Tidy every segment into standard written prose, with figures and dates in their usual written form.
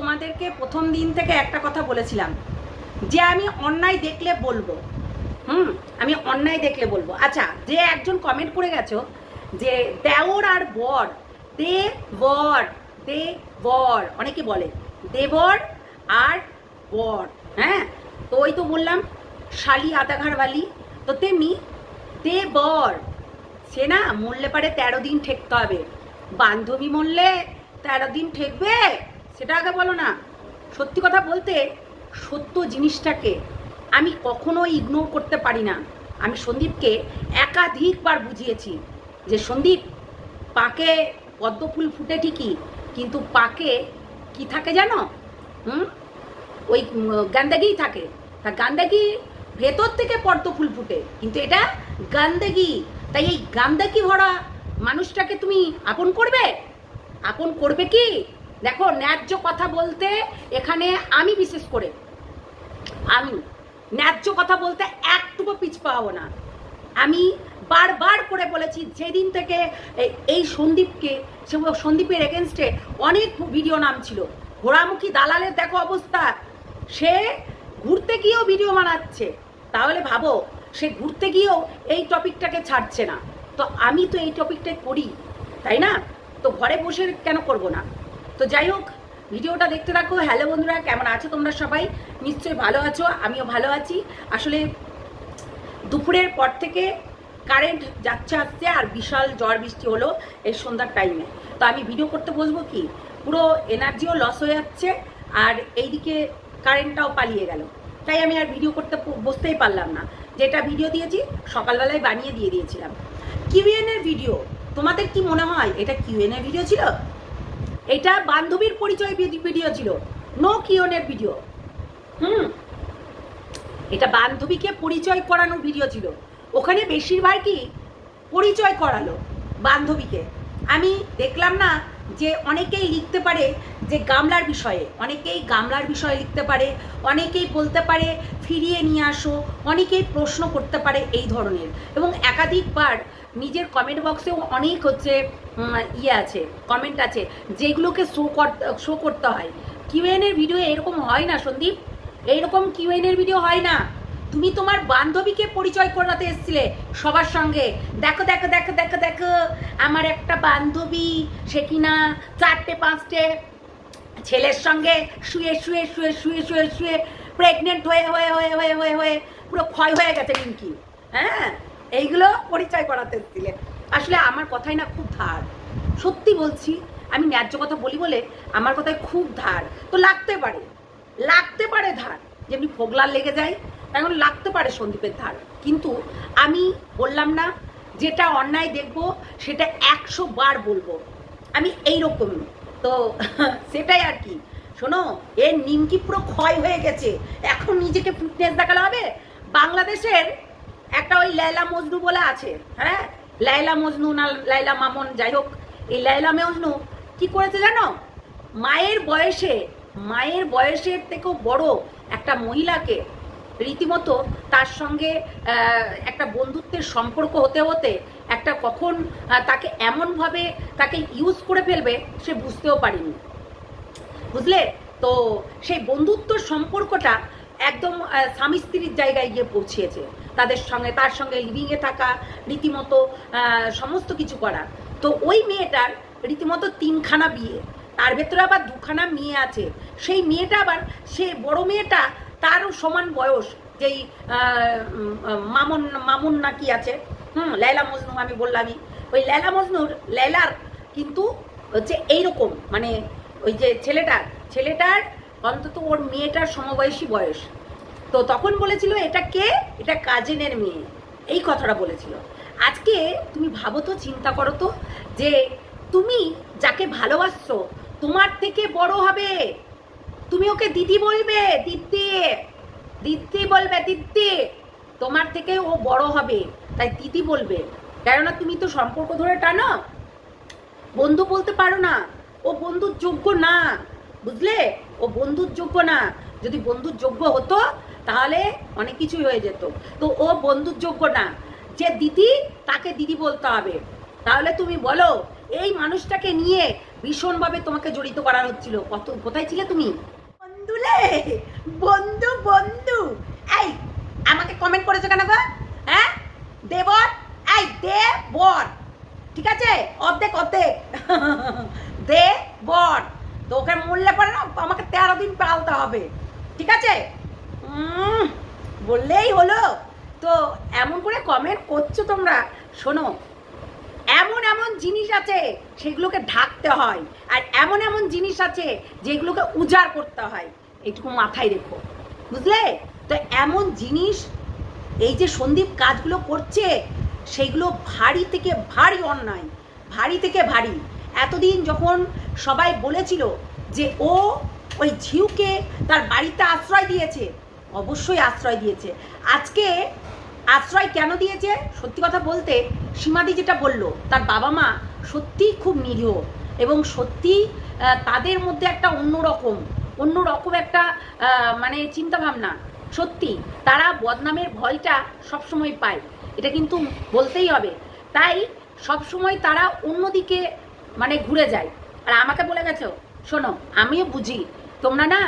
তোমাদেরকে প্রথম দিন থেকে একটা কথা বলেছিলাম যে আমি অন্যায় দেখলে বলবো। আমি অন্যায় দেখলে বলবো। আচ্ছা, যে একজন কমেন্ট করে গেছো যে দেওর আর বর, দেবর অনেকে বলে দেবর আর বর। হ্যাঁ, তো ওই তো বললাম শালি আদাঘারবালি, তো তেমনি দেবর সে না মরলে পারে 13 দিন ঠেকতে হবে। বান্ধবী মরলে 13 দিন ঠেকবে সেটা আগে বলো না। সত্যি কথা বলতে সত্য জিনিসটাকে আমি কখনো ইগনোর করতে পারি না। আমি সন্দীপকে একাধিকবার বুঝিয়েছি যে সন্দীপ, পাকে পদ্ম ফুল ফুটে ঠিকই, কিন্তু পাকে কি থাকে জানো? ওই গান্দাগি থাকে। তা গান্দাগি ভেতর থেকে পদ্ম ফুল ফুটে, কিন্তু এটা গান্দাগি। তাই এই গান্দাগি ভরা মানুষটাকে তুমি আপন করবে? আপন করবে কি? দেখো, ন্যায্য কথা বলতে এখানে আমি বিশেষ করে আমি ন্যায্য কথা বলতে একটুকু পিছ পাবো না। আমি বারবার করে বলেছি, যেদিন থেকে এই সন্দীপকে, সন্দীপের এগেনস্টে অনেক ভিডিও নামছিল, ঘোড়ামুখী দালালের দেখো অবস্থা। সে ঘুরতে গিয়েও ভিডিও বানাচ্ছে, তাহলে ভাবো সে ঘুরতে গিয়েও এই টপিকটাকে ছাড়ছে না। তো আমি তো এই টপিকটাই করি, তাই না? তো ঘরে বসে কেন করব না? তো যাই হোক, ভিডিওটা দেখতে থাকো। হ্যালো বন্ধুরা, কেমন আছো তোমরা সবাই? নিশ্চয়ই ভালো আছো, আমিও ভালো আছি। আসলে দুপুরের পর থেকে কারেন্ট যাচ্ছে আসছে, আর বিশাল ঝড় বৃষ্টি হলো এই সন্ধ্যার টাইমে। তো আমি ভিডিও করতে বসবো কি, পুরো এনার্জিও লস হয়ে যাচ্ছে, আর এইদিকে কারেন্টটাও পালিয়ে গেল। তাই আমি আর ভিডিও করতে বসতেই পারলাম না। যেটা ভিডিও দিয়েছি সকালবেলায় বানিয়ে দিয়ে দিয়েছিলাম। কিউএন এর ভিডিও, তোমাদের কি মনে হয় এটা কিউএন এর ভিডিও ছিল? এটা বান্ধবীর পরিচয় ভিডিও ছিল, নো কিউএন এর ভিডিও। এটা বান্ধবীকে পরিচয় করানোর ভিডিও ছিল। ওখানে বেশিরভাগই পরিচয় করালো বান্ধবীকে। আমি দেখলাম না যে অনেকেই লিখতে পারে যে গামলার বিষয়ে, অনেকেই গামলার বিষয়ে লিখতে পারে, অনেকেই বলতে পারে ফিরিয়ে নিয়ে আসো, অনেকেই প্রশ্ন করতে পারে এই ধরনের। এবং একাধিকবার নিজের কমেন্ট বক্সেও অনেক আছে, কমেন্ট আছে যেগুলোকে শো করতে হয়। কিউএন এর ভিডিও এরকম হয় না সন্দীপ, এইরকম কিউএন এর ভিডিও হয় না। তুমি তোমার বান্ধবীকে পরিচয় করাতে এসেছিলে সবার সঙ্গে। দেখো দেখো দেখো দেখো দেখো, আমার একটা বান্ধবী, সে কিনা 4-5টে ছেলের সঙ্গে শুয়ে শুয়ে শুয়ে শুয়ে শুয়ে শুয়ে প্রেগনেন্ট হয়ে হয়ে হয়ে হয়ে হয়ে হয়ে পুরো ক্ষয় হয়ে গেছে রিঙ্কি। হ্যাঁ, এইগুলো পরিচয় করাতে এসেছিলে। আসলে আমার কথাই না খুব ধার, সত্যি বলছি। আমি ন্যায্য কথা বলি বলে আমার কথায় খুব ধার। তো লাগতে পারে ধার, যেমনি ফোগলার লেগে যায়, এখন লাগতে পারে সন্দীপের ধার। কিন্তু আমি বললাম না, যেটা অন্যায় দেখবো সেটা 100 বার বলবো, আমি এইরকমই। তো সেটাই আর কি। শোনো, এর নিমকি পুরো ক্ষয় হয়ে গেছে, এখন নিজেকে ফিটনেস দেখালে হবে? বাংলাদেশের একটা ওই লাইলা মজনু বলে আছে, হ্যাঁ, লাইলা মজনু না লাইলা মামুন, যাই হোক, এই লাইলা মজনু কি করেছে জানো? মায়ের বয়সের থেকেও বড় একটা মহিলাকে রীতিমতো তার সঙ্গে একটা বন্ধুত্বের সম্পর্ক হতে হতে একটা কখন তাকে এমনভাবে তাকে ইউজ করে ফেলবে সে বুঝতেও পারেনি, বুঝলে? তো সেই বন্ধুত্ব সম্পর্কটা একদম স্বামী স্ত্রীর জায়গায় গিয়ে পৌঁছিয়েছে। তার সঙ্গে লিভিংয়ে থাকা, রীতিমতো সমস্ত কিছু করা। তো ওই মেয়েটার রীতিমতো 3খানা বিয়ে, তার ভেতরে আবার 2খানা মেয়ে আছে। সেই মেয়েটা আবার, সে বড় মেয়েটা তারও সমান বয়স, যেই মামুন না কি আছে, লাইলা মজনু আমি বললামই, ওই লাইলার কিন্তু হচ্ছে এইরকম, মানে ওই যে ছেলেটার অন্তত ওর মেয়েটার সমবয়সী বয়স। তো তখন বলেছিল এটা কে, এটা কাজিনের মেয়ে, এই কথাটা বলেছিল। আজকে তুমি ভাবো তো, চিন্তা করো তো, যে তুমি যাকে ভালোবাসছো তোমার থেকে বড় হবে, তুমি ওকে দিদি বলবে, দিদি বলবে, দিদি, তোমার থেকে ও বড় হবে তাই দিদি বলবে, কেননা তুমি তো সম্পর্ক ধরে টানো, বন্ধু বলতে পারো না। ও বন্ধুর যোগ্য না, বুঝলে? ও বন্ধুর যোগ্য না। যদি বন্ধুর যোগ্য হতো তাহলে অনেক কিছুই হয়ে যেত। তো ও বন্ধুর যোগ্য না, যে দিদি তাকে দিদি বলতে হবে। তাহলে তুমি বলো, এই মানুষটাকে নিয়ে ভীষণভাবে তোমাকে জড়িত করা হচ্ছিল। কোথায় ছিলে তুমি? বন্ধুলে, বন্ধু বন্ধু, এই আমাকে কমেন্ট করেছো কেন গো? হ্যাঁ, দেবর, এই দেবর, ঠিক আছে, অর্ধেক অর্ধেক দেবর। তো ওকে মূল্যে পড়ে না, আমাকে 13 দিন পালতে হবে, ঠিক আছে? বললেই হলো। তো এমন করে কমেন্ট করছো তোমরা। শোনো, এমন এমন জিনিস আছে সেগুলোকে ঢাকতে হয়, আর এমন এমন জিনিস আছে যেগুলোকে উজাড় করতে হয়, এইটুকু মাথায় রেখো, বুঝলে? তো এমন জিনিস এই যে সন্দীপ কাজগুলো করছে, সেইগুলো ভারী থেকে ভারী অন্যায়, ভারী থেকে ভারী। এতদিন যখন সবাই বলেছিল যে ও ওই ঝিউকে তার বাড়িতে আশ্রয় দিয়েছে, অবশ্যই আশ্রয় দিয়েছে। আজকে আশ্রয় কেন দিয়েছে? সত্যি কথা বলতে সীমাদি যেটা বললো, তার বাবা মা সত্যিই খুব নিরীহ, এবং সত্যি তাদের মধ্যে একটা অন্যরকম একটা মানে চিন্তাভাবনা। সত্যি তারা বদনামের ভয়টা সবসময় পায়, এটা কিন্তু বলতেই হবে। তাই সবসময় তারা অন্যদিকে মানে ঘুরে যায়। আর আমাকে বলে গেছো, শোনো, আমিও বুঝি, তোমরা না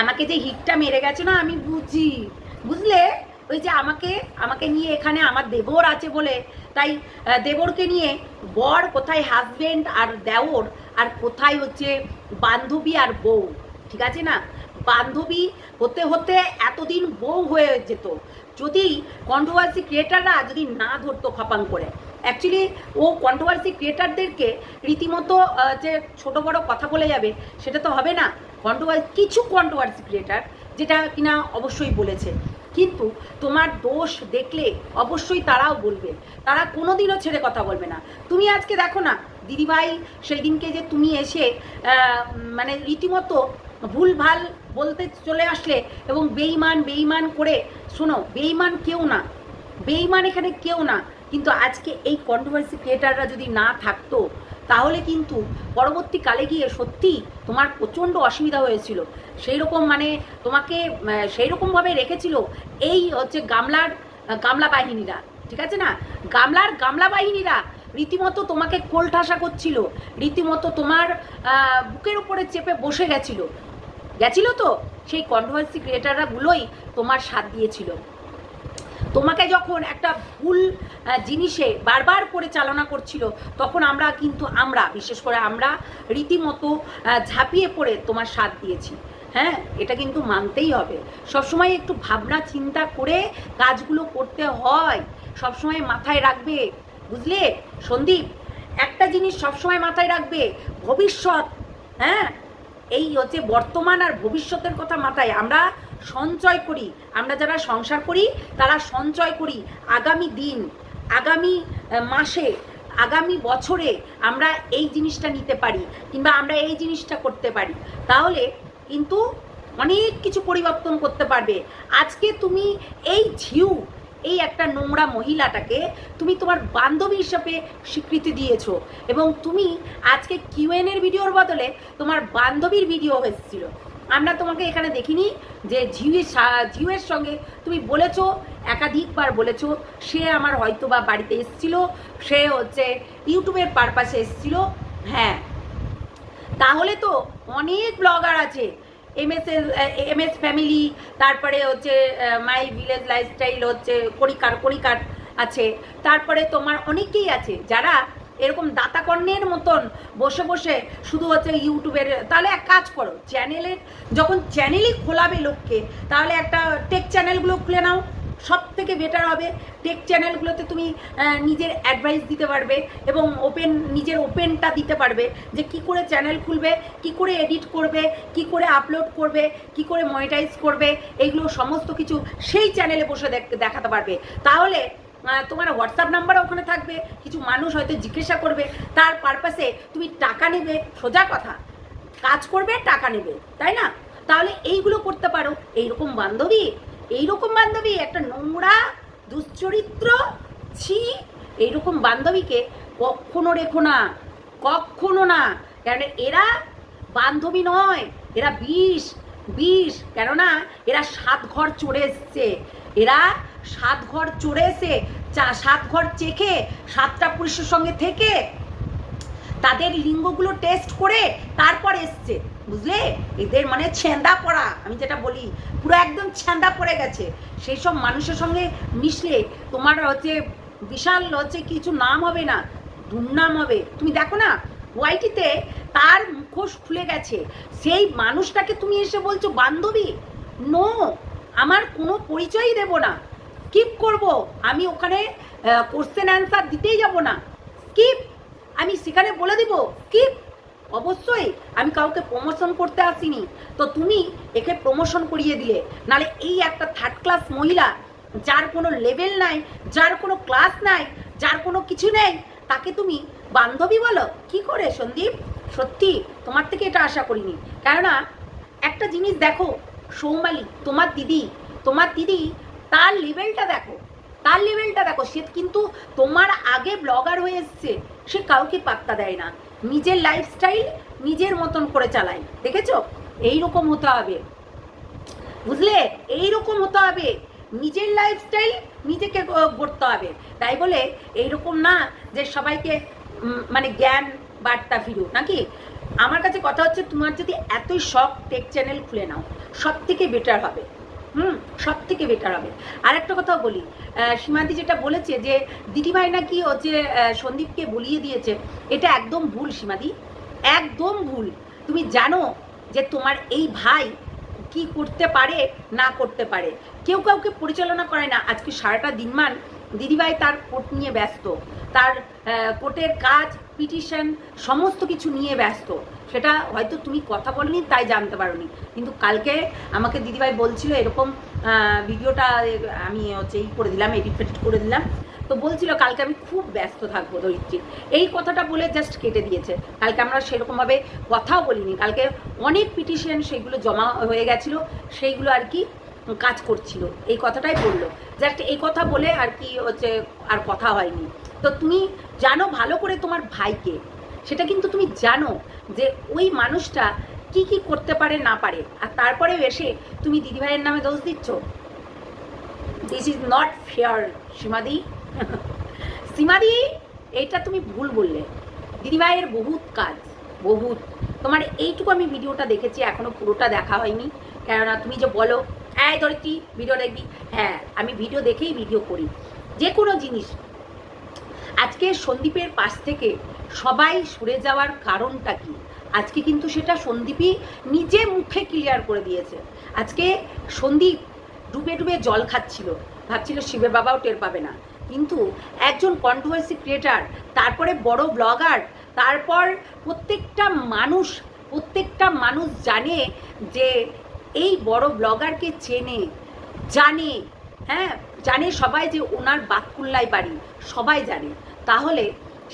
আমাকে যে হিটটা মেরে গেছো না, আমি বুঝি, বুঝলে? ওই যে আমাকে নিয়ে এখানে আমার দেবর আছে বলে, তাই দেবরকে নিয়ে বর কোথায় হাজবেন্ড আর দেওর, আর কোথায় হচ্ছে বান্ধবী আর বউ, ঠিক আছে না? বান্ধবী হতে হতে এতদিন বউ হয়ে যেত যদি কন্ট্রোভার্সি ক্রিয়েটাররা যদি না ধরতো খপাং করে। অ্যাকচুয়ালি ও কন্ট্রোভার্সি ক্রিয়েটারদেরকে রীতিমতো যে ছোট বড় কথা বলে যাবে, সেটা তো হবে না। কিছু কন্ট্রোভার্সি ক্রিয়েটার যেটা কিনা অবশ্যই বলেছে, কিন্তু তোমার দোষ দেখলে অবশ্যই তারাও বলবে, তারা কোনোদিনও ছেড়ে কথা বলবে না। তুমি আজকে দেখো না দিদিভাই, সেই দিনকে যে তুমি এসে মানে রীতিমতো ভুলভাল বলতে চলে আসলে, এবং বেঈমান করে, শোনো, বেঈমান কেউ না, বেঈমান এখানে কেউ না। কিন্তু আজকে এই কন্ট্রোভার্সি ক্রিয়েটাররা যদি না থাকতো, তাহলে কিন্তু পরবর্তীকালে গিয়ে সত্যি তোমার প্রচণ্ড অসুবিধা হয়েছিল। সেই রকম মানে তোমাকে সেই রকমভাবে রেখেছিল এই হচ্ছে গামলা বাহিনীরা, ঠিক আছে না? গামলা বাহিনীরা রীতিমতো তোমাকে কোলঠাসা করছিল, রীতিমতো তোমার বুকের উপরে চেপে বসে গেছিল তো সেই কন্ট্রোভার্সি ক্রিয়েটাররা গুলোই তোমার সাথ দিয়েছিল। তোমাকে যখন একটা ভুল জিনিসে বারবার করে চালনা করছিল, তখন আমরা বিশেষ করে আমরা রীতিমতো ঝাঁপিয়ে পড়ে তোমার সাথ দিয়েছি। হ্যাঁ, এটা কিন্তু মানতেই হবে। সবসময় একটু ভাবনা চিন্তা করে কাজগুলো করতে হয়, সবসময় মাথায় রাখবে, বুঝলে সন্দীপ? একটা জিনিস সবসময় মাথায় রাখবে, ভবিষ্যৎ, হ্যাঁ, এই হচ্ছে বর্তমান আর ভবিষ্যতের কথা মাথায় আমরা সঞ্চয় করি। আমরা যারা সংসার করি তারা সঞ্চয় করি আগামী দিন, আগামী মাসে, আগামী বছরে আমরা এই জিনিসটা নিতে পারি, কিংবা আমরা এই জিনিসটা করতে পারি, তাহলে কিন্তু অনেক কিছু পরিবর্তন করতে পারবে। আজকে তুমি এই ঝিউ, এই একটা নোংরা মহিলাটাকে তুমি তোমার বান্ধবী হিসাবে স্বীকৃতি দিয়েছো, এবং তুমি আজকে কিউএনের ভিডিওর বদলে তোমার বান্ধবীর ভিডিও এসেছিল। আমরা তোমাকে এখানে দেখিনি যে ঝিউয়ের সঙ্গে তুমি বলেছো, একাধিকবার বলেছো সে আমার হয়তো বা বাড়িতে এসেছিল, সে হচ্ছে ইউটিউবের পারপাসে এসেছিল। হ্যাঁ, তাহলে তো অনেক ব্লগার আছে, এমএস ফ্যামিলি, তারপরে হচ্ছে মাই ভিলেজ লাইফস্টাইল, হচ্ছে করিকার আছে, তারপরে তোমার অনেকেই আছে যারা এরকম দাতাকর্ণের মতন বসে বসে শুধু হচ্ছে ইউটিউবের। তাহলে এক কাজ করো, যখন চ্যানেলই খোলাবে লোককে, তাহলে একটা টেক চ্যানেলগুলো খুলে নাও, সব থেকে বেটার হবে। টেক চ্যানেলগুলোতে তুমি নিজের অ্যাডভাইস দিতে পারবে, এবং নিজের ওপেনটা দিতে পারবে যে কি করে চ্যানেল খুলবে, কি করে এডিট করবে, কি করে আপলোড করবে, কি করে মনিটাইজ করবে, এইগুলো সমস্ত কিছু সেই চ্যানেলে বসে দেখাতে পারবে। তাহলে তোমার হোয়াটসঅ্যাপ নাম্বারও ওখানে থাকবে, কিছু মানুষ হয়তো জিজ্ঞাসা করবে, তার পারপাসে তুমি টাকা নেবে, সোজা কথা, কাজ করবে, টাকা নেবে, তাই না? তাহলে এইগুলো করতে পারো। এইরকম বান্ধবী একটা নোংরা দুশ্চরিত্র, ছি, এইরকম বান্ধবীকে কখনো রেখো না, কখনো না। কারণ এরা বান্ধবী নয়, এরা বিষ। কেননা এরা 7 ঘর চড়ে এসছে, 7 ঘর চড়ে এসে 7 ঘর চেখে 7টা পুরুষের সঙ্গে থেকে তাদের লিঙ্গগুলো টেস্ট করে তারপর এসছে, বুঝলে? এদের মানে ছেঁদা পড়া, আমি যেটা বলি পুরো একদম ছেঁদা পড়ে গেছে। সেই সব মানুষের সঙ্গে মিশলে তোমার হচ্ছে বিশাল হচ্ছে কিছু নাম হবে না, দুর্নাম হবে। তুমি দেখো না ওয়াইটিতে তার মুখোশ খুলে গেছে, সেই মানুষটাকে তুমি এসে বলছো বান্ধবী। নো, আমার কোনো পরিচয়ই দেব না, স্কিপ করব। আমি ওখানে কোশ্চেন অ্যান্সার দিতেই যাব না, স্কিপ। আমি সেখানে বলে দিব স্কিপ। অবশ্যই আমি কাউকে প্রমোশন করতে আসিনি, তো তুমি একে প্রমোশন করিয়ে দিলে। নালে এই একটা থার্ড ক্লাস মহিলা, যার কোনো লেভেল নাই, যার কোনো ক্লাস নাই, যার কোনো কিছু নেই, তাকে তুমি বান্ধবী বলো কি করে সন্দীপ? সত্যি তোমার থেকে এটা আশা করিনি। কেননা একটা জিনিস দেখো সৌমালি, তোমার দিদি তার লেভেলটা দেখো, তার লেভেলটা দেখো। সে কিন্তু তোমার আগে ব্লগার হয়ে এসছে, সে কাউকে পাত্তা দেয় না, নিজের লাইফস্টাইল নিজের মতন করে চালায়। দেখেছো? এইরকম হতে হবে, বুঝলে? এইরকম হতে হবে, নিজের লাইফস্টাইল নিজেকে গড়তে হবে। তাই বলে এইরকম না যে সবাইকে মানে জ্ঞান বার্তা ফিরো নাকি। আমার কাছে কথা হচ্ছে, তোমার যদি এতই শখ, টেক চ্যানেল খুলে নাও, সব থেকে বেটার হবে। সব থেকে বেটার হবে। আর একটা কথা বলি, সীমাদি যেটা বলেছে যে দিদিভাই নাকি হচ্ছে সন্দীপকে বলিয়ে দিয়েছে, এটা একদম ভুল সীমাদি, একদম ভুল। তুমি জানো যে তোমার এই ভাই কি করতে পারে না করতে পারে, কেউ কাউকে পরিচালনা করে না। আজকে সারাটা দিনমান দিদিভাই তার কোর্ট নিয়ে ব্যস্ত, তার কোর্টের কাজ, পিটিশন, সমস্ত কিছু নিয়ে ব্যস্ত। সেটা হয়তো তুমি কথা বলনি তাই জানতে পারোনি, কিন্তু কালকে আমাকে দিদিভাই বলছিল এরকম, ভিডিওটা আমি হচ্ছে করে দিলাম, এডিট করে দিলাম, তো বলছিল কালকে আমি খুব ব্যস্ত থাকবো ধরিত্রী, এই কথাটা বলে জাস্ট কেটে দিয়েছে। কালকে আমরা সেরকমভাবে কথাও বলিনি, কালকে অনেক পিটিশন সেগুলো জমা হয়ে গেছিলো, সেইগুলো আর কি কাজ করছিল, এই কথাটাই বললো। জাস্ট এই কথা বলে আর কি হচ্ছে আর কথা হয়নি। তো তুমি জানো ভালো করে তোমার ভাইকে, সেটা কিন্তু তুমি জানো যে ওই মানুষটা কি কি করতে পারে না পারে, আর তারপরে এসে তুমি দিদিভাইয়ের নামে দোষ দিচ্ছ। দিস ইজ নট ফেয়ার সীমাদি। সীমাদি, এইটা তুমি ভুল বললে। দিদিভাইয়ের বহুত কাজ, বহুত। তোমার এইটুকু আমি ভিডিওটা দেখেছি, এখনো পুরোটা দেখা হয়নি। কেননা তুমি যে বলো এই ধরিত্রী ভিডিও দেখবি, হ্যাঁ আমি ভিডিও দেখেই ভিডিও করি, যে কোনো জিনিস। আজকে সন্দীপের পাশ থেকে সবাই সরে যাওয়ার কারণটা কি, আজকে কিন্তু সেটা সন্দীপই নিজে মুখে ক্লিয়ার করে দিয়েছে। আজকে সন্দীপ ডুবে ডুবে জল খাচ্ছিল, ভাবছিল শিবের বাবাও টের পাবে না, কিন্তু একজন কন্ট্রোভার্সি ক্রিয়েটার, তারপরে বড় ব্লগার, তারপর প্রত্যেকটা মানুষ জানে যে এই বড় ব্লগারকে চেনে, জানে, হ্যাঁ জানে সবাই যে ওনার বাতকুল্লায় বাড়ি, সবাই জানে। তাহলে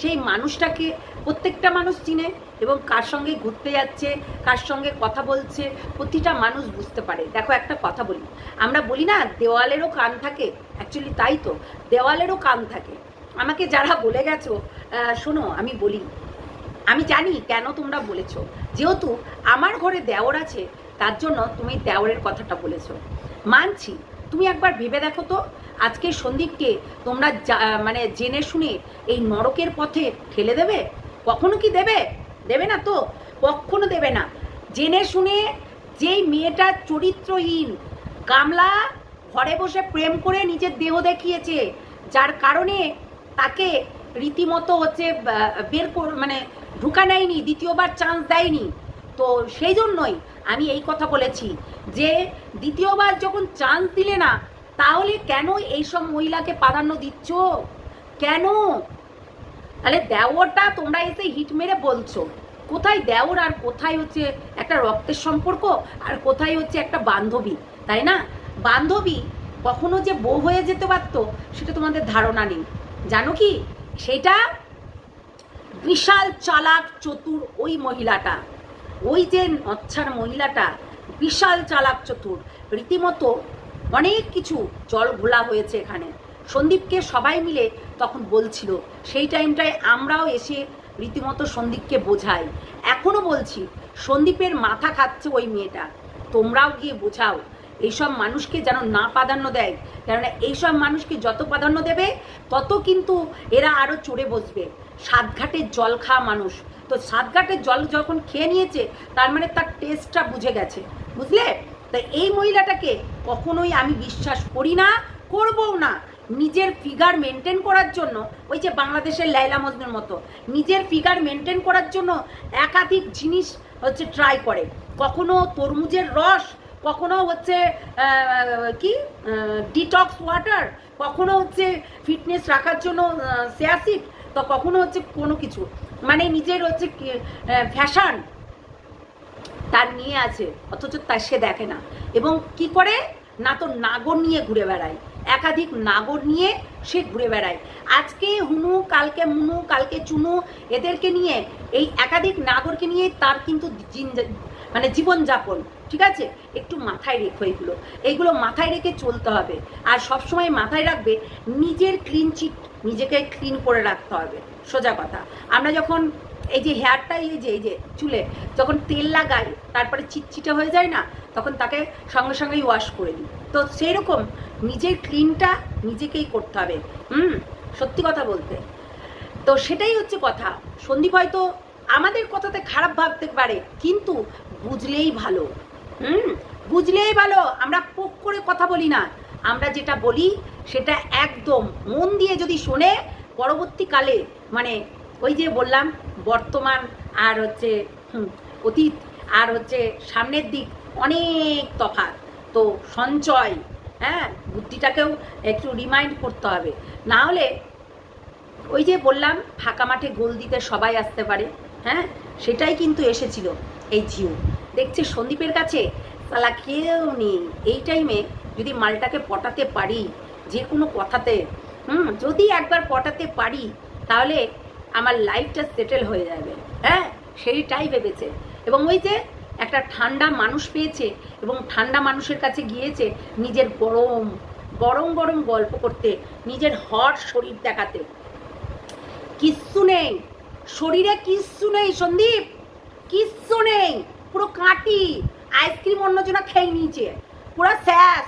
সেই মানুষটাকে প্রত্যেকটা মানুষ চিনে, এবং কার সঙ্গে ঘুরতে যাচ্ছে, কার সঙ্গে কথা বলছে, প্রতিটা মানুষ বুঝতে পারে। দেখো একটা কথা বলি, আমরা বলি না দেওয়ালেরও কান থাকে, অ্যাকচুয়ালি তাই তো, দেওয়ালেরও কান থাকে। আমাকে যারা বলে গেছো, শোনো আমি বলি, আমি জানি কেন তোমরা বলেছো, যেহেতু আমার ঘরে দেওর আছে তার জন্য তুমি দেওরের কথাটা বলেছো, মানছি। তুমি একবার ভেবে দেখো তো, আজকে সন্দীপকে তোমরা মানে জেনে শুনে এই নরকের পথে ঠেলে দেবে? কখনো কি দেবে? দেবে না তো, কখনো দেবে না। জেনে শুনে যেই মেয়েটা চরিত্রহীন, কামলা ঘরে বসে প্রেম করে নিজের দেহ দেখিয়েছে, যার কারণে তাকে রীতিমতো হচ্ছে মানে ঢুকা নেয়নি, দ্বিতীয়বার চান্স দেয়নি। তো সেই জন্যই আমি এই কথা বলেছি যে দ্বিতীয়বার যখন চান্স দিলে না, তাহলে কেন এইসব মহিলাকে প্রাধান্য দিচ্ছ? কেন? তাহলে দেওরটা তোমরা এসে হিট মেরে বলছো, কোথায় দেওর আর কোথায় হচ্ছে একটা রক্তের সম্পর্ক, আর কোথায় হচ্ছে একটা বান্ধবী, তাই না? বান্ধবী কখনো যে বউ হয়ে যেতে পারতো সেটা তোমাদের ধারণা নেই। জানো কি, সেটা বিশাল চালাক চতুর ওই মহিলাটা, ওই যে নচ্ছার মহিলাটা বিশাল চালাক চতুর, রীতিমতো অনেক কিছু জল ঘোলা হয়েছে এখানে। সন্দীপকে সবাই মিলে তখন বলছিল, সেই টাইমটায় আমরাও এসে রীতিমতো সন্দীপকে বোঝাই। এখনো বলছি, সন্দীপের মাথা খাচ্ছে ওই মেয়েটা, তোমরাও গিয়ে বোঝাও এইসব মানুষকে যেন না প্রাধান্য দেয়। কেননা এইসব মানুষকে যত প্রাধান্য দেবে তত কিন্তু এরা আরো চড়ে বসবে। সাতঘাটের জল খাওয়া মানুষ, তো সাতঘাটের জল যখন খেয়ে নিয়েছে তার মানে তার টেস্টটা বুঝে গেছে, বুঝলে? তো এই মহিলাটাকে কখনোই আমি বিশ্বাস করি না, করবও না। নিজের ফিগার মেনটেন করার জন্য ওই যে বাংলাদেশের লাইলা মজনুর মতো নিজের ফিগার মেনটেন করার জন্য একাধিক জিনিস হচ্ছে ট্রাই করে। কখনো তরমুজের রস, কখনো হচ্ছে কি ডিটক্স ওয়াটার, কখনো হচ্ছে ফিটনেস রাখার জন্য সিয়াসিড, তো কখনো হচ্ছে কোনো কিছু, মানে নিজের হচ্ছে ফ্যাশন তার নিয়ে আছে, অথচ তার সে দেখে না। এবং কি করে না, তো নাগর নিয়ে ঘুরে বেড়ায়, একাধিক নাগর নিয়ে সে ঘুরে বেড়ায়। আজকে হুনু, কালকে মুনু, কালকে চুনু, এদেরকে নিয়ে এই একাধিক নাগরকে নিয়ে তার কিন্তু মানে জীবনযাপন, ঠিক আছে? একটু মাথায় রেখো এইগুলো মাথায় রেখে চলতে হবে। আর সবসময় মাথায় রাখবে নিজের ক্লিন চিট নিজেকে ক্লিন করে রাখতে হবে, সোজা কথা। আমরা যখন এই যে হেয়ারটা এই যে চুলে যখন তেল লাগাই তারপরে চিটচিটে হয়ে যায় না, তখন তাকে সঙ্গে সঙ্গেই ওয়াশ করে দিই। তো সেই রকম নিজের ক্লিনটা নিজেকেই করতে হবে, সত্যি কথা বলতে। তো সেটাই হচ্ছে কথা। সন্দীপ হয়তো আমাদের কথাতে খারাপ ভাবতে পারে, কিন্তু বুঝলেই ভালো, বুঝলেই ভালো। আমরা পোক করে কথা বলি না, আমরা যেটা বলি সেটা একদম মন দিয়ে যদি শোনে, পরবর্তীকালে মানে ওই যে বললাম বর্তমান আর হচ্ছে অতীত আর হচ্ছে সামনের দিক অনেক তফাৎ। তো সঞ্চয়, হ্যাঁ, বুদ্ধিটাকেও একটু রিমাইন্ড করতে হবে, না হলে ওই যে বললাম ফাঁকা মাঠে গোল দিতে সবাই আসতে পারে, হ্যাঁ, সেটাই কিন্তু এসেছিল এই ঝিউ। দেখছে সন্দীপের কাছে সালা কেউ নেই। এই টাইমে যদি মালটাকে পটাতে পারি যে কোনো কথাতে, যদি একবার পটাতে পারি তাহলে আমার লাইফটা সেটেল হয়ে যাবে, হ্যাঁ, সেইটাই ভেবেছে। এবং ওই যে একটা ঠান্ডা মানুষ পেয়েছে এবং ঠান্ডা মানুষের কাছে গিয়েছে নিজের গরম গরম গরম গল্প করতে, নিজের হট শরীর দেখাতে। কিচ্ছু নেই শরীরে, কিচ্ছু নেই সন্দীপ, কিচ্ছু নেই, পুরো কাটি। আইসক্রিম অন্যজনা খেয়ে নিয়েছে, পুরো শেষ।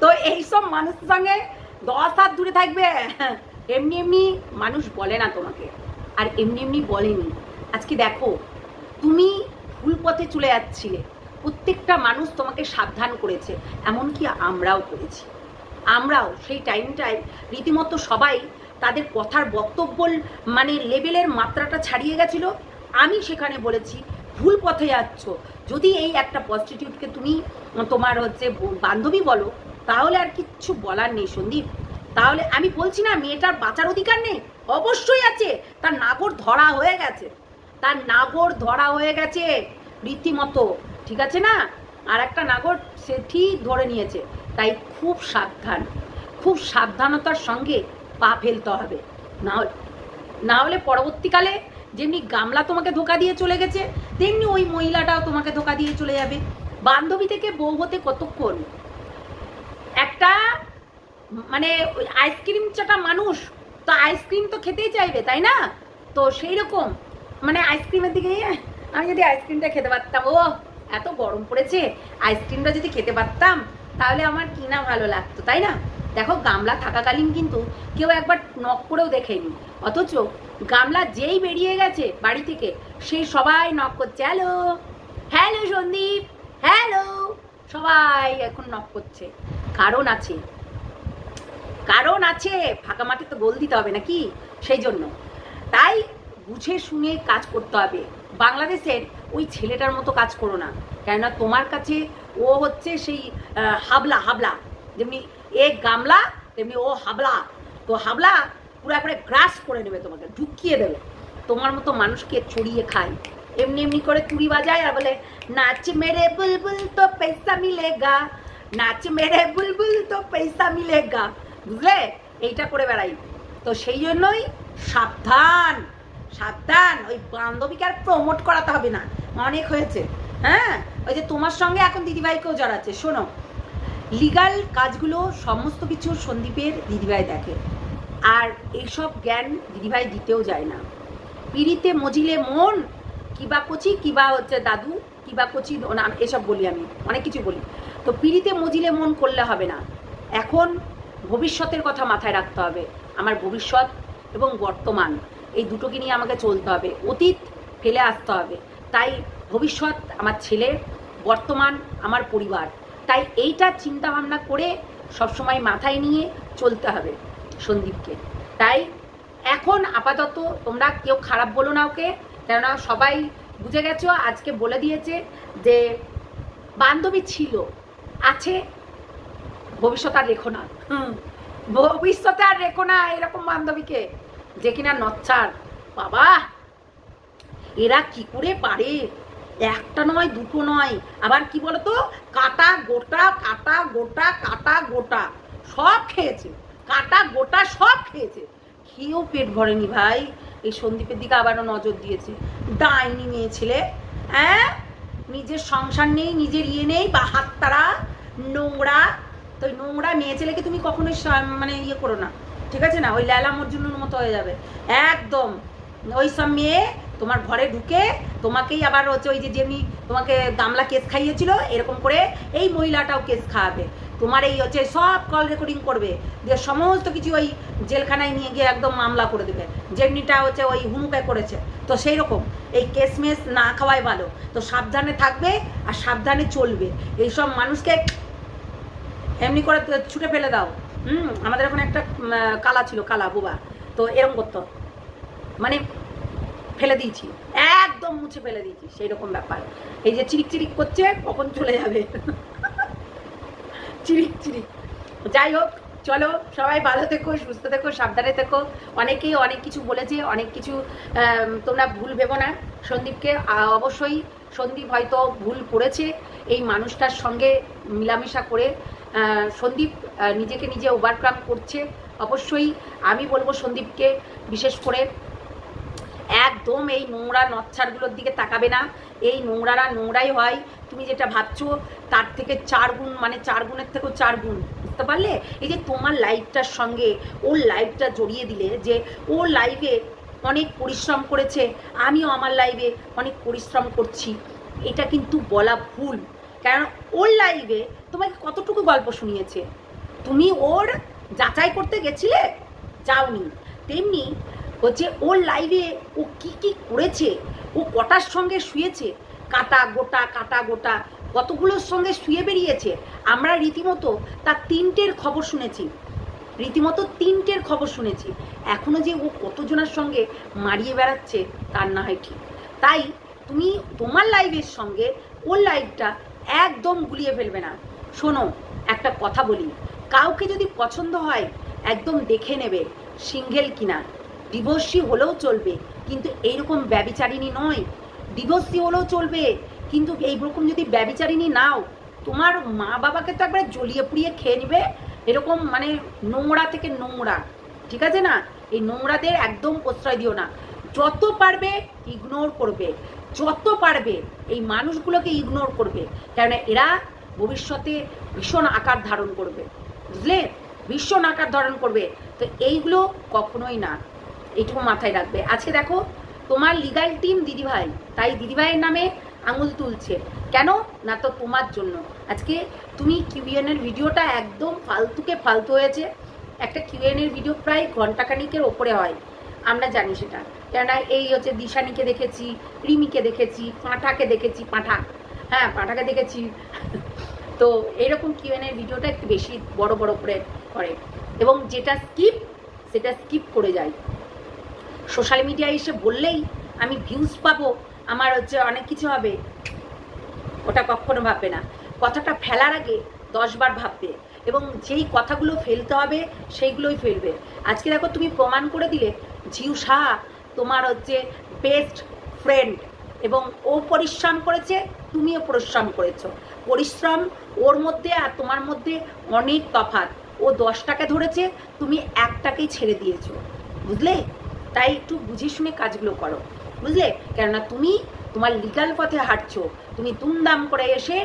তো এইসব মানুষের সঙ্গে 10 হাত দূরে থাকবে। এমনি এমনি মানুষ বলে না তোমাকে, আর এমনি এমনি বলেনি। আজকে দেখো তুমি ভুল পথে চলে যাচ্ছিলে, প্রত্যেকটা মানুষ তোমাকে সাবধান করেছে, এমনকি আমরাও করেছি। আমরাও সেই টাইমটায় রীতিমতো সবাই তাদের কথার বক্তব্য মানে লেভেলের মাত্রাটা ছাড়িয়ে গেছিল। আমি সেখানে বলেছি ভুল পথে যাচ্ছ। যদি এই একটা প্রস্টিটিউটকে তুমি তোমার হচ্ছে বান্ধবী বলো, তাহলে আর কিচ্ছু বলার নেই সন্দীপ। তাহলে আমি বলছি না মেয়েটার বাঁচার অধিকার নেই, অবশ্যই আছে। তার নাগর ধরা হয়ে গেছে, তার নাগর ধরা হয়ে গেছে রীতিমতো, ঠিক আছে না? আর একটা নাগর সে ঠিক ধরে নিয়েছে। তাই খুব সাবধান, খুব সাবধানতার সঙ্গে পা ফেলতে হবে, না হলে পরবর্তীকালে যেমনি গামলা তোমাকে ধোকা দিয়ে চলে গেছে, তেমনি ওই মহিলাটাও তোমাকে ধোকা দিয়ে চলে যাবে। বান্ধবী থেকে বউ হতে কতক্ষণ? একটা মানে ওই আইসক্রিম চাটা মানুষ তো আইসক্রিম তো খেতেই চাইবে, তাই না? তো সেই রকম মানে আইসক্রিমের দিকে আমি যদি আইসক্রিমটা খেতে পারতাম, ও এত গরম পড়েছে, আইসক্রিমটা যদি খেতে পারতাম তাহলে আমার কি না ভালো লাগতো, তাই না? দেখো গামলা থাকাকালীন কিন্তু কেউ একবার নক করেও দেখেনি, অথচ গামলা যেই বেরিয়ে গেছে বাড়ি থেকে সেই সবাই নক করছে, হ্যালো হ্যালো সন্দীপ, হ্যালো, সবাই এখন নক করছে। কারণ আছে, কারণ আছে, ফাঁকা মাঠে তো গোল দিতে হবে নাকি, সেই জন্য। তাই বুঝে শুনে কাজ করতে হবে। বাংলাদেশের ওই ছেলেটার মতো কাজ করো না, কেননা তোমার কাছে ও হচ্ছে সেই হাবলা হাবলা, যেমনি এ গামলা তেমনি ও হাবলা। তো হাবলা পুরো একবারে গ্রাস করে নেবে, তোমাকে ঢুকিয়ে দেবে, তোমার মতো মানুষকে চড়িয়ে খায়। এমনি এমনি করে চুরি বাজায় আর বলে নাচ মেরে বুলবুল তো পয়সা মিলেগা, নাচ মেরে বুলবুল তো পয়সা মিলেগা, বুঝলে? এইটা করে বেড়াই। তো সেই জন্যই সাবধান সাবধান, ওই বান্ধবীকে আর প্রমোট করাতে হবে না, অনেক হয়েছে। হ্যাঁ, ওই যে তোমার সঙ্গে এখন দিদিভাইকেও জড়াচ্ছে। শোনো, লিগাল কাজগুলো সমস্ত কিছু সন্দীপের দিদিভাই দেখে, আর এইসব জ্ঞান দিদিভাই দিতেও যায় না। পিড়িতে মজিলে মন, কিবা কচি কিবা হচ্ছে দাদু, কিবা কচি না, এসব বলি, আমি অনেক কিছু বলি। তো পিড়িতে মজিলে মন করলে হবে না, এখন ভবিষ্যতের কথা মাথায় রাখতে হবে। আমার ভবিষ্যৎ এবং বর্তমান, এই দুটোকে নিয়ে আমাকে চলতে হবে, অতীত ফেলে আসতে হবে। তাই ভবিষ্যৎ আমার ছেলে, বর্তমান আমার পরিবার, তাই এইটা চিন্তা ভাবনা করে সবসময় মাথায় নিয়ে চলতে হবে সন্দীপকে। তাই এখন আপাতত তোমরা কেউ খারাপ বলো না ওকে, কেননা সবাই বুঝে গেছো, আজকে বলে দিয়েছে যে বান্ধবী ছিল, আছে, ভবিষ্যৎ আর রেখো না, ভবিষ্যতে আর রেখো না এরকম বান্ধবীকে, যে কিনা নচ্ছার। বাবা এরা কি করে পারে, একটা নয় দুটো নয়, আবার কি বলতো, কাটা গোটা কাটা গোটা কাটা গোটা সব খেয়েছে, কাটা গোটা সব খেয়েছে, খেয়েও পেট ভরেনি ভাই। এই সন্দীপের দিকে আবারও নজর দিয়েছে, ডাইনি মেয়ে ছেলে, হ্যাঁ, নিজের সংসার নেই, নিজের ইয়ে নেই, বা হাততারা নোংরা। তো নোংরা মেয়ে ছেলেকে তুমি কখনোই মানে ইয়ে করো না, ঠিক আছে না, ওই ল্যালা মর্জুনের মতো হয়ে যাবে একদম। ওই সব মেয়ে তোমার ঘরে ঢুকে তোমাকেই আবার হচ্ছে ওই যে যেমনি তোমাকে গামলা কেস খাইয়েছিল এরকম করে এই মহিলাটাও কেস খাওয়াবে, তোমার এই হচ্ছে সব কল রেকর্ডিং করবে, যে সমস্ত কিছু ওই জেলখানায় নিয়ে গিয়ে একদম মামলা করে দেবে, যেমনিটা হচ্ছে ওই হুমুকায় করেছে। তো সেই রকম এই কেসমেস না খাওয়াই ভালো, তো সাবধানে থাকবে আর সাবধানে চলবে। এইসব মানুষকে এমনি করে ছুটে ফেলে দাও। আমাদের এখন একটা কালা ছিল, কালা বোবা, তো এরকম করতো, মানে ফেলে দিয়েছি, একদম মুছে ফেলে দিয়েছি, সেই রকম ব্যাপার। এই যে চিরিক চিরিক করছে কখন চলে যাবে, চিরিক চিরিক। যাই হোক, চলো সবাই ভালো থেকো, সুস্থ থেকো, সাবধানে থেকো। অনেকেই অনেক কিছু বলেছে, অনেক কিছু তোমরা ভুল ভেবো না সন্দীপকে। অবশ্যই সন্দীপ হয়তো ভুল করেছে এই মানুষটার সঙ্গে মিলামেশা করে, সন্দীপ নিজেকে নিজে ওভারকাম করছে। অবশ্যই আমি বলবো সন্দীপকে বিশেষ করে একদম এই নোংরা নচ্ছারগুলোর দিকে তাকাবে না। এই নোংরারা নোংরাই হয়, তুমি যেটা ভাবছো তার থেকে 4 গুণ, মানে 4 গুণের থেকেও 4 গুণ, বুঝতে পারলে? এই যে তোমার লাইফটার সঙ্গে ওর লাইফটা জড়িয়ে দিলে, যে ওর লাইফে অনেক পরিশ্রম করেছে, আমিও আমার লাইফে অনেক পরিশ্রম করছি, এটা কিন্তু বলা ভুল। কারণ ওর লাইফে তোমাকে কতটুকু গল্প শুনিয়েছে, তুমি ওর যাচাই করতে গেছিলে? যাওনি। তেমনি হচ্ছে ওর লাইফে ও কি কি করেছে, ও কটার সঙ্গে শুয়েছে, কাটা গোটা কাটা গোটা কতগুলোর সঙ্গে শুয়ে বেরিয়েছে। আমরা রীতিমতো তার 3টের খবর শুনেছি, রীতিমতো 3টের খবর শুনেছি। এখনো যে ও কতজনের সঙ্গে মারিয়ে বেড়াচ্ছে তার না হয় ঠিক। তাই তুমি তোমার লাইফের সঙ্গে ওর লাইফটা একদম গুলিয়ে ফেলবে না। শোনো, একটা কথা বলি, কাউকে যদি পছন্দ হয় একদম দেখে নেবে সিঙ্গেল কিনা, ডিভোর্সি হলেও চলবে কিন্তু এইরকম ব্যভিচারিণী নয়। ডিভোর্সি হলেও চলবে কিন্তু এইরকম যদি ব্যভিচারিণী নাও, তোমার মা বাবাকে তো একবার জ্বলিয়ে পুড়িয়ে খেয়ে নেবে, এরকম মানে নোংরা থেকে নোংরা, ঠিক আছে না? এই নোংরাদের একদম প্রশ্রয় দিও না। যত পারবে ইগনোর করবে, যত পারবে এই মানুষগুলোকে ইগনোর করবে, কেননা এরা ভবিষ্যতে ভীষণ আকার ধারণ করবে, বুঝলে? ভীষণ আকার ধারণ করবে। তো এইগুলো কখনোই না, এইটুকু মাথায় রাখবে। আজকে দেখো তোমার লিগাল টিম দিদিভাই, তাই দিদিভাইয়ের নামে আঙুল তুলছে কেন না, তো তোমার জন্য। আজকে তুমি কিউএনের ভিডিওটা একদম ফালতুকে ফালতু হয়েছে। একটা কিউএনের ভিডিও প্রায় ঘন্টাখানিকের ওপরে হয়, আমরা জানি সেটা, কেননা এই হচ্ছে দিশানিকে দেখেছি, রিমিকে দেখেছি, পাঁঠাকে দেখেছি, হ্যাঁ পাঁঠাকে দেখেছি। তো এইরকম কিউএনের ভিডিওটা একটু বেশি বড় বড় করে করে, এবং যেটা স্কিপ সেটা স্কিপ করে যায়। সোশ্যাল মিডিয়ায় এসে বললেই আমি ভিউজ পাবো, আমার হচ্ছে অনেক কিছু হবে, ওটা কখনো ভাববে না। কথাটা ফেলার আগে 10 বার ভাববে, এবং যেই কথাগুলো ফেলতে হবে সেইগুলোই ফেলবে। আজকে দেখো তুমি প্রমাণ করে দিলে ঝিউ সাহা তোমার হচ্ছে বেস্ট ফ্রেন্ড, এবং ও পরিশ্রম করেছে, তুমিও পরিশ্রম করেছো। পরিশ্রম ওর মধ্যে আর তোমার মধ্যে অনেক তফাৎ। ও 10টাকে ধরেছে, তুমি 1টাকেই ছেড়ে দিয়েছো, বুঝলে? তাই একটু বুঝে শুনে কাজগুলো করো, বুঝলে? কেননা তুমি তোমার লিগাল পথে হাঁটছো, তুমি দুমদাম করে এসে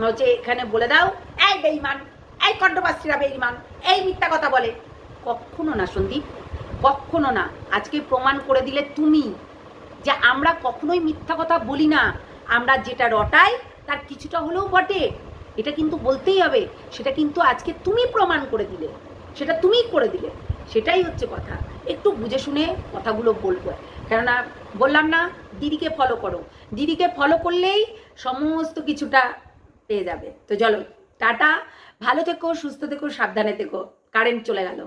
হচ্ছে এখানে বলে দাও এই বেঈমান, এই কণ্ঠবাসীরা বেঈমান, এই মিথ্যা কথা বলে। কখনো না সন্দীপ, কখনো না। আজকে প্রমাণ করে দিলে তুমি যে আমরা কখনোই মিথ্যা কথা বলি না, আমরা যেটা রটাই তার কিছুটা হলেও বটে, এটা কিন্তু বলতেই হবে। সেটা কিন্তু আজকে তুমি প্রমাণ করে দিলে, সেটা তুমিই করে দিলে, সেটাই হচ্ছে কথা। একটু বুঝে শুনে কথাগুলো বলবো, কেননা বললাম না দিদিকে ফলো করো, দিদিকে ফলো করলেই সমস্ত কিছুটা পেয়ে যাবে। তো চলো টাটা, ভালো থেকো, সুস্থ থেকো, সাবধানে থেকো। কারেন্ট চলে গেল।